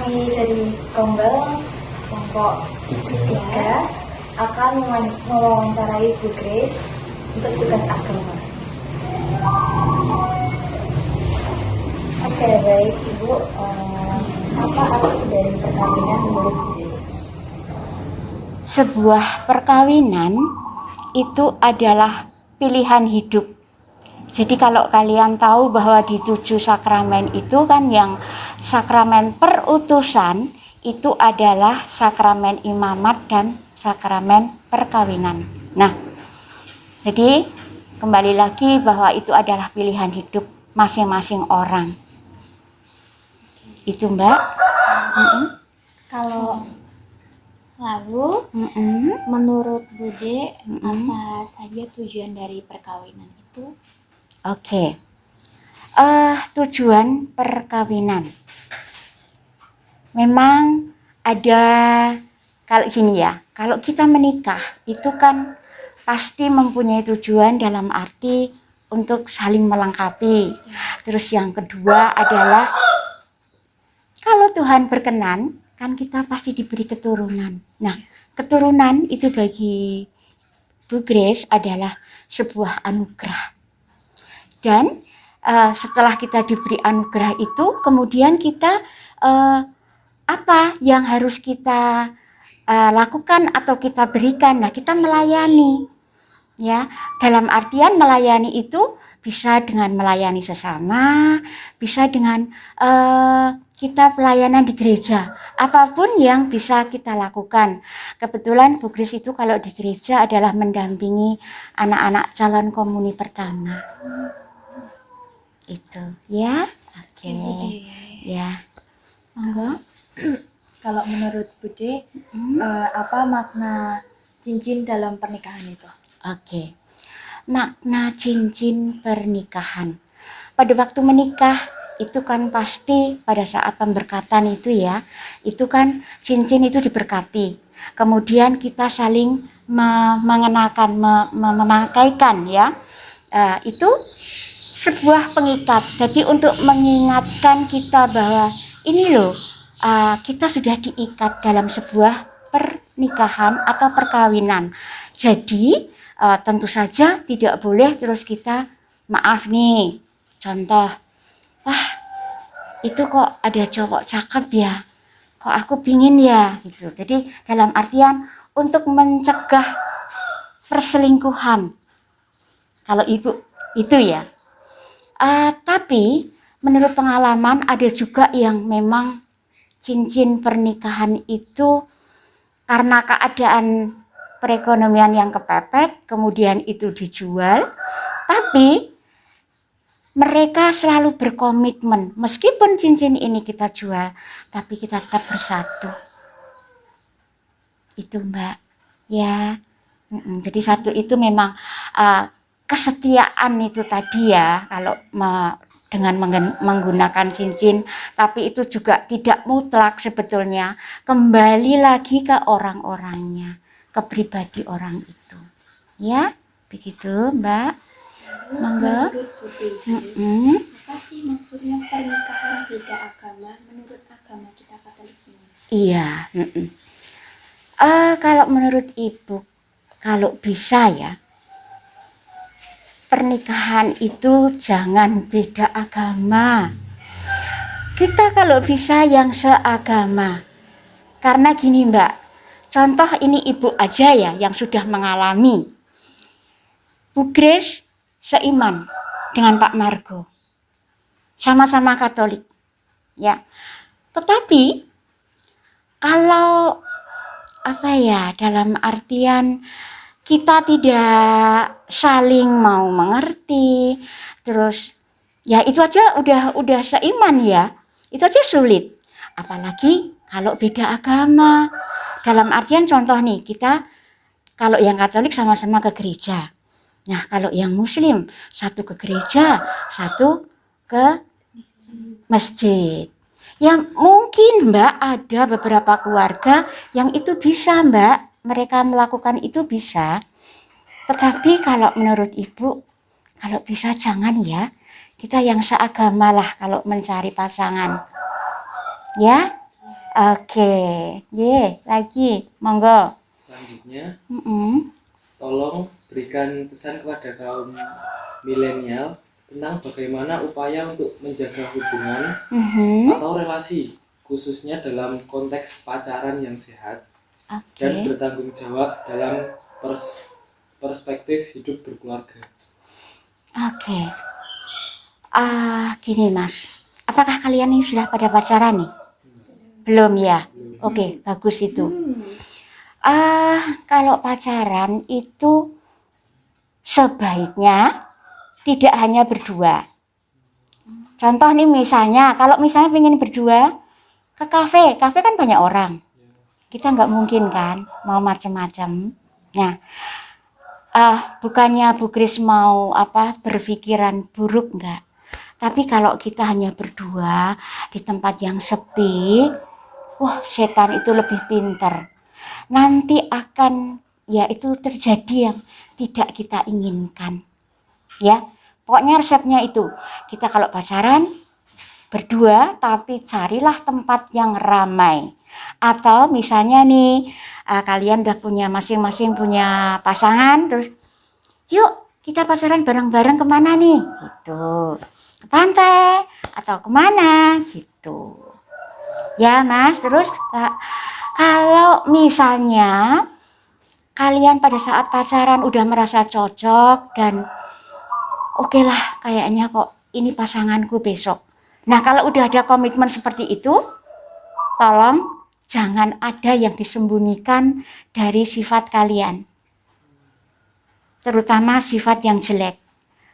Kami dari kelompok 3 akan mewawancarai Bu Grace untuk tugas agama. Oke, baik Ibu. Apa arti dari perkawinan menurut Ibu? Sebuah perkawinan itu adalah pilihan hidup. Jadi kalau kalian tahu bahwa di 7 sakramen itu kan yang sakramen perutusan itu adalah sakramen imamat dan sakramen perkawinan. Nah, jadi kembali lagi bahwa itu adalah pilihan hidup masing-masing orang. Itu Mbak. Kalau lalu menurut Bude apa saja tujuan dari perkawinan itu? Oke. Tujuan perkawinan. Memang ada, kalau gini ya, kalau kita menikah itu kan pasti mempunyai tujuan dalam arti untuk saling melengkapi. Terus yang kedua adalah kalau Tuhan berkenan kan kita pasti diberi keturunan. Nah, keturunan itu bagi Bu Grace adalah sebuah anugerah. Dan setelah kita diberi anugerah itu, kemudian kita apa yang harus kita lakukan atau kita berikan? Nah, kita melayani, ya. Dalam artian melayani itu bisa dengan melayani sesama, bisa dengan kita pelayanan di gereja, apapun yang bisa kita lakukan. Kebetulan Bu Grace itu kalau di gereja adalah mendampingi anak-anak calon komuni pertama. Itu ya, oke. Ya, monggo. Kalau menurut Bude, apa makna cincin dalam pernikahan itu? Oke. Makna cincin pernikahan. Pada waktu menikah itu kan pasti pada saat pemberkatan itu ya, itu kan cincin itu diberkati. Kemudian kita saling mengenakan, memakaikan ya. Itu sebuah pengikat. Jadi untuk mengingatkan kita bahwa ini loh, kita sudah diikat dalam sebuah pernikahan atau perkawinan. Jadi tentu saja tidak boleh terus kita maaf nih. Contoh, itu kok ada cowok cakep ya, kok aku pingin ya gitu. Jadi dalam artian untuk mencegah perselingkuhan. Kalau ibu itu ya. Tapi menurut pengalaman ada juga yang memang cincin pernikahan itu karena keadaan perekonomian yang kepepet, kemudian itu dijual, tapi mereka selalu berkomitmen, meskipun cincin ini kita jual, tapi kita tetap bersatu. Itu Mbak, ya. Jadi satu itu memang kesetiaan itu tadi ya, kalau dengan menggunakan cincin, tapi itu juga tidak mutlak sebetulnya. Kembali lagi ke orang-orangnya, ke pribadi orang itu. Ya, begitu Mbak. Monggo. Apa sih maksudnya pernikahan beda agama menurut agama kita Katolik ini? Iya. Kalau menurut Ibu, kalau bisa ya, pernikahan itu jangan beda agama. Kita kalau bisa yang seagama. Karena gini Mbak, contoh ini Ibu aja ya yang sudah mengalami. Bu Grace seiman dengan Pak Margo. Sama-sama Katolik. Ya. Tetapi kalau apa ya, dalam artian kita tidak saling mau mengerti, terus ya itu aja udah seiman ya, itu aja sulit. Apalagi kalau beda agama. Dalam artian contoh nih, kita kalau yang Katolik sama-sama ke gereja. Nah kalau yang Muslim satu ke gereja, satu ke masjid. Ya mungkin Mbak ada beberapa keluarga yang itu bisa Mbak, mereka melakukan itu bisa. Tetapi kalau menurut Ibu, kalau bisa jangan ya, kita yang seagama lah kalau mencari pasangan. Ya, Oke, ye, lagi, monggo. Selanjutnya, Mm-mm. tolong berikan pesan kepada kaum milenial tentang bagaimana upaya untuk menjaga hubungan Mhm. atau relasi, khususnya dalam konteks pacaran yang sehat dan Oke. bertanggung jawab dalam perspektif hidup berkeluarga. Oke. Gini Mas, apakah kalian ini sudah pada pacaran nih? Belum ya? Oke, bagus itu. Kalau pacaran itu sebaiknya tidak hanya berdua. Contoh nih misalnya, kalau misalnya pengen berdua ke kafe, kafe kan banyak orang. Kita nggak mungkin kan mau macam-macam. Nah, bukannya Bu Kris mau berpikiran buruk enggak. Tapi kalau kita hanya berdua di tempat yang sepi, wah setan itu lebih pintar. Nanti akan ya itu terjadi yang tidak kita inginkan. Ya, pokoknya resepnya itu. Kita kalau pacaran berdua tapi carilah tempat yang ramai. Atau misalnya nih kalian udah punya masing-masing punya pasangan, terus yuk kita pacaran bareng-bareng kemana nih gitu, ke pantai atau kemana gitu ya Mas. Terus kalau misalnya kalian pada saat pacaran udah merasa cocok dan oke lah kayaknya kok ini pasanganku besok. Nah kalau udah ada komitmen seperti itu, tolong jangan ada yang disembunyikan dari sifat kalian. Terutama sifat yang jelek.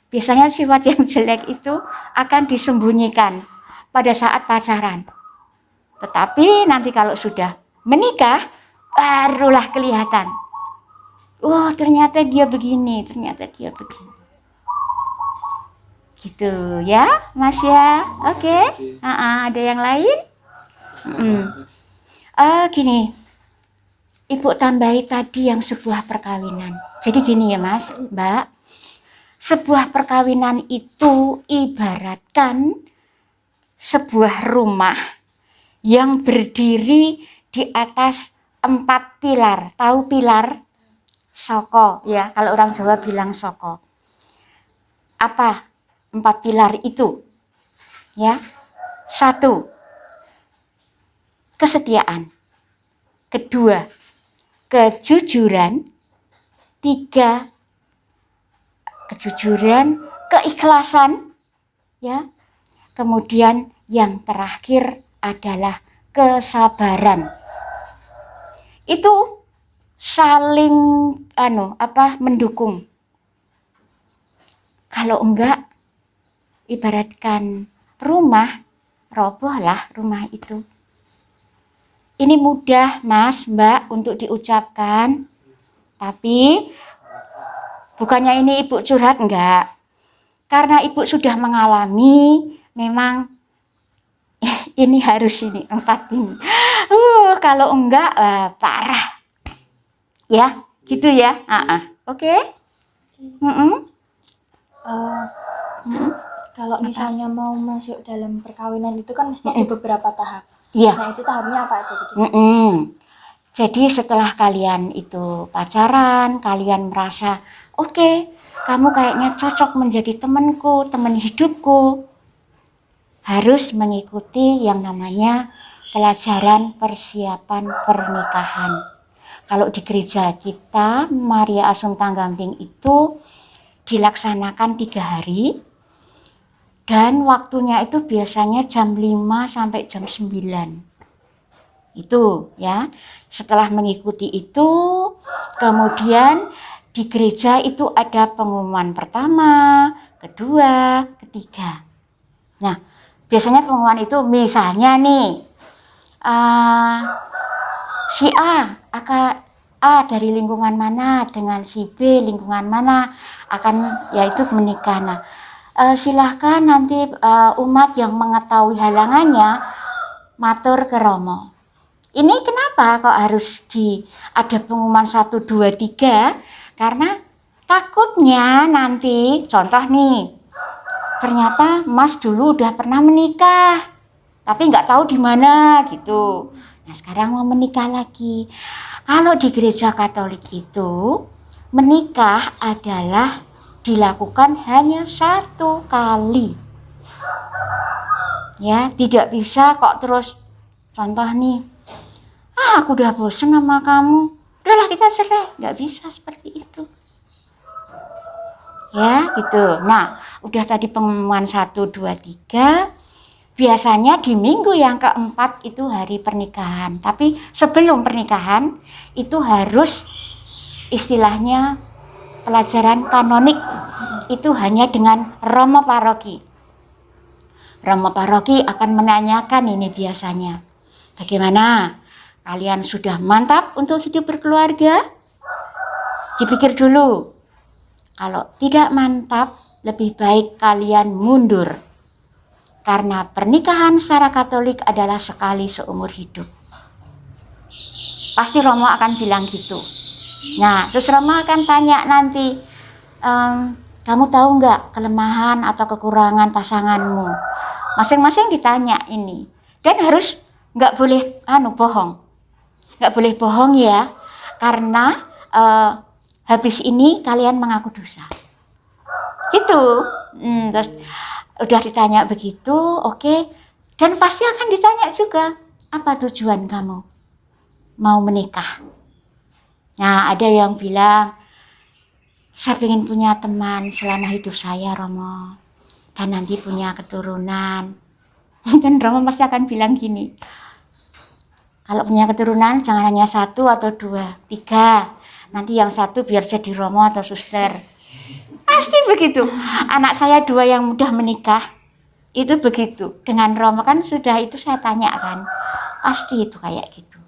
Biasanya sifat yang jelek itu akan disembunyikan pada saat pacaran. Tetapi nanti kalau sudah menikah, barulah kelihatan. Wah, ternyata dia begini, ternyata dia begini. Gitu ya, Mas ya. Oke. Ada yang lain? Gini, Ibu tambahi tadi yang sebuah perkawinan. Jadi gini ya Mas, Mbak. Sebuah perkawinan itu ibaratkan sebuah rumah yang berdiri di atas 4 pilar. Tahu pilar? Soko ya, kalau orang Jawa bilang soko. Apa 4 pilar itu? Ya. 1, kesetiaan. 2, kejujuran. 3, kejujuran, keikhlasan, ya. Kemudian yang terakhir adalah kesabaran. Itu saling mendukung. Kalau enggak, ibaratkan rumah, robohlah rumah itu. Ini mudah Mas, Mbak untuk diucapkan. Tapi bukannya ini Ibu curhat, enggak. Karena Ibu sudah mengalami, memang ini harus ini 4 ini. Kalau enggak parah. Ya, gitu ya. Oke. Kalau misalnya mau masuk dalam perkawinan itu kan mesti ada beberapa tahap. Iya. Nah itu tahapnya apa aja gitu? Jadi setelah kalian itu pacaran, kalian merasa oke, kamu kayaknya cocok menjadi temanku, teman hidupku. Harus mengikuti yang namanya pelajaran persiapan pernikahan. Kalau di gereja kita, Maria Assumpta Gamping itu dilaksanakan 3 hari. Dan waktunya itu biasanya jam 5 sampai jam 9. Itu ya. Setelah mengikuti itu, kemudian di gereja itu ada pengumuman pertama, kedua, ketiga. Nah, biasanya pengumuman itu misalnya nih, si A dari lingkungan mana dengan si B lingkungan mana akan yaitu menikah. Nah, silahkan nanti umat yang mengetahui halangannya matur ke Romo. Ini kenapa kok harus ada pengumuman 1, 2, 3? Karena takutnya nanti, contoh nih, ternyata Mas dulu udah pernah menikah, tapi nggak tahu di mana gitu. Nah, sekarang mau menikah lagi. Kalau di gereja Katolik itu, menikah adalah dilakukan hanya 1 kali. Ya, tidak bisa kok terus, contoh nih, aku udah bosen sama kamu, udahlah kita cerai. Nggak bisa seperti itu. Ya, gitu. Nah, udah tadi pengumuman 1, 2, 3. Biasanya di minggu yang keempat itu hari pernikahan. Tapi sebelum pernikahan itu harus istilahnya pelajaran kanonik. Itu hanya dengan romo paroki. Romo paroki akan menanyakan ini biasanya. Bagaimana? Kalian sudah mantap untuk hidup berkeluarga? Dipikir dulu. Kalau tidak mantap, lebih baik kalian mundur. Karena pernikahan secara Katolik adalah sekali seumur hidup. Pasti Romo akan bilang gitu. Nah, terus Romo akan tanya nanti, kamu tahu nggak kelemahan atau kekurangan pasanganmu? Masing-masing ditanya ini. Dan harus nggak boleh bohong. Nggak boleh bohong ya. Karena habis ini kalian mengaku dosa. Gitu. Terus udah ditanya begitu, oke. Dan pasti akan ditanya juga, apa tujuan kamu mau menikah? Nah, ada yang bilang, saya ingin punya teman selama hidup saya, Romo. Dan nanti punya keturunan. Dan Romo pasti akan bilang gini, kalau punya keturunan jangan hanya 1 atau 2, 3. Nanti yang 1 biar jadi Romo atau suster. Pasti begitu. Anak saya 2 yang mudah menikah, itu begitu. Dengan Romo kan sudah itu saya tanya kan. Pasti itu kayak gitu.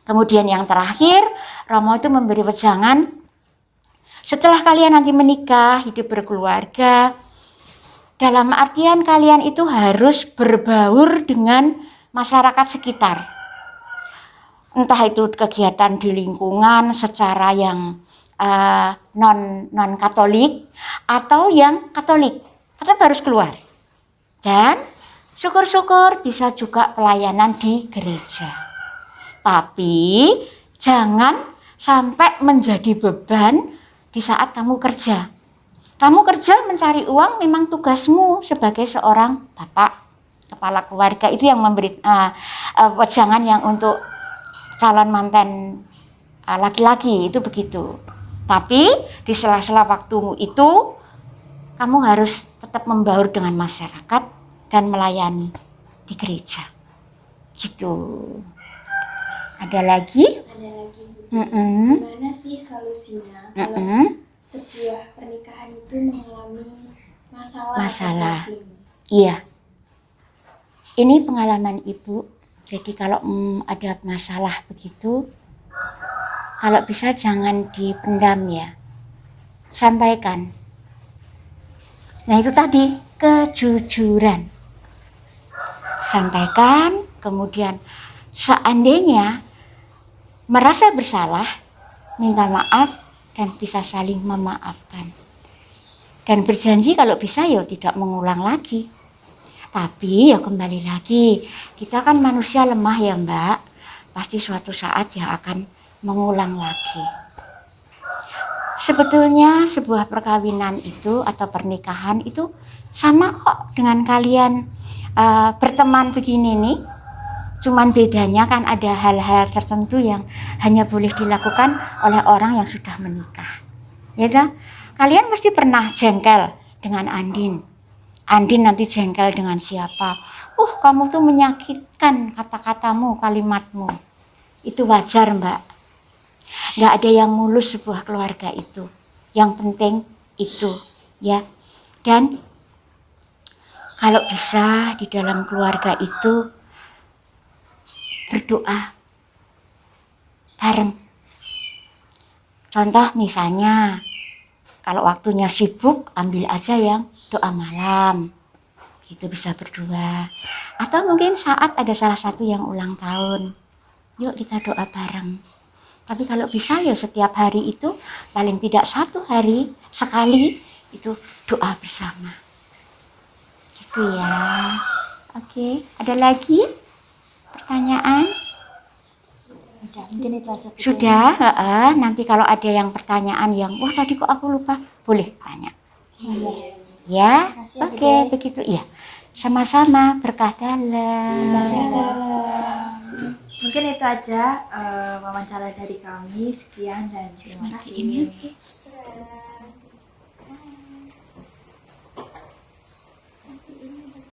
Kemudian yang terakhir, Romo itu memberi wejangan. Setelah kalian nanti menikah, hidup berkeluarga, dalam artian kalian itu harus berbaur dengan masyarakat sekitar. Entah itu kegiatan di lingkungan secara yang non Katolik atau yang Katolik, tetap harus keluar. Dan syukur-syukur bisa juga pelayanan di gereja. Tapi jangan sampai menjadi beban di saat kamu kerja. Kamu kerja mencari uang memang tugasmu sebagai seorang bapak, kepala keluarga. Itu yang memberi wejangan yang untuk calon mantan laki-laki itu begitu. Tapi di sela-sela waktumu itu kamu harus tetap membaur dengan masyarakat dan melayani di gereja. Gitu. Ada lagi? Ada lagi. Gimana sih solusinya kalau sebuah pernikahan itu mengalami masalah? Iya. Ini pengalaman Ibu. Jadi kalau ada masalah begitu, kalau bisa jangan dipendam ya. Sampaikan. Nah, itu tadi kejujuran. Sampaikan, kemudian seandainya merasa bersalah, minta maaf dan bisa saling memaafkan. Dan berjanji kalau bisa ya tidak mengulang lagi. Tapi ya kembali lagi, kita kan manusia lemah ya Mbak. Pasti suatu saat ya akan mengulang lagi. Sebetulnya sebuah perkawinan itu atau pernikahan itu sama kok dengan kalian berteman begini nih. Cuman bedanya kan ada hal-hal tertentu yang hanya boleh dilakukan oleh orang yang sudah menikah. Ya kan? Kalian mesti pernah jengkel dengan Andin. Andin nanti jengkel dengan siapa? Kamu tuh menyakitkan kata-katamu, kalimatmu. Itu wajar Mbak. Nggak ada yang mulus sebuah keluarga itu. Yang penting itu ya. Dan kalau bisa di dalam keluarga itu berdoa bareng. Contoh misalnya kalau waktunya sibuk, ambil aja yang doa malam. Itu bisa berdua. Atau mungkin saat ada salah satu yang ulang tahun, yuk kita doa bareng. Tapi kalau bisa ya setiap hari itu paling tidak 1 hari sekali itu doa bersama. Gitu ya. Oke, ada lagi pertanyaan? Mungkin itu aja. Bu. Sudah, nanti kalau ada yang pertanyaan yang, wah tadi kok aku lupa, boleh tanya. Ya, Makasih ya, oke, Dede. begitu. Ya, sama-sama berkah dalam. Mungkin itu aja wawancara dari kami. Sekian dan terima kasih. Ini oke.